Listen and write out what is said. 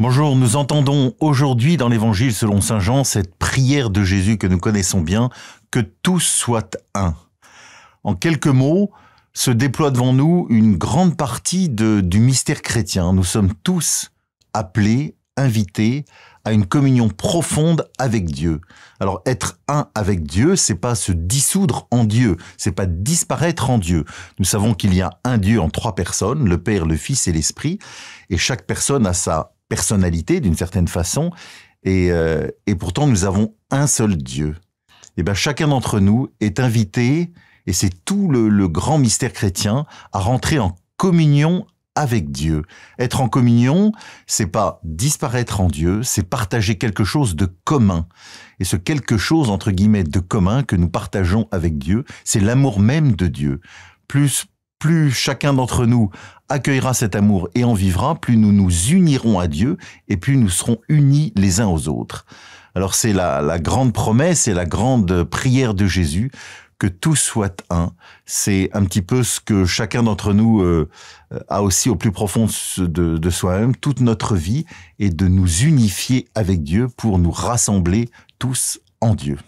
Bonjour, nous entendons aujourd'hui dans l'Évangile selon saint Jean cette prière de Jésus que nous connaissons bien, que tous soient un. En quelques mots, se déploie devant nous une grande partie du mystère chrétien. Nous sommes tous appelés, invités à une communion profonde avec Dieu. Alors être un avec Dieu, c'est pas se dissoudre en Dieu, c'est pas disparaître en Dieu. Nous savons qu'il y a un Dieu en trois personnes, le Père, le Fils et l'Esprit, et chaque personne a sa personnalité d'une certaine façon, et pourtant nous avons un seul Dieu. Et bien chacun d'entre nous est invité, et c'est tout le grand mystère chrétien, à rentrer en communion avec Dieu. Être en communion, c'est pas disparaître en Dieu, c'est partager quelque chose de commun. Et ce quelque chose, entre guillemets, de commun que nous partageons avec Dieu, c'est l'amour même de Dieu. Plus chacun d'entre nous accueillera cet amour et en vivra, plus nous nous unirons à Dieu et plus nous serons unis les uns aux autres. Alors c'est la grande promesse et la grande prière de Jésus, que tous soient un. C'est un petit peu ce que chacun d'entre nous a aussi au plus profond de soi-même, toute notre vie, et de nous unifier avec Dieu pour nous rassembler tous en Dieu.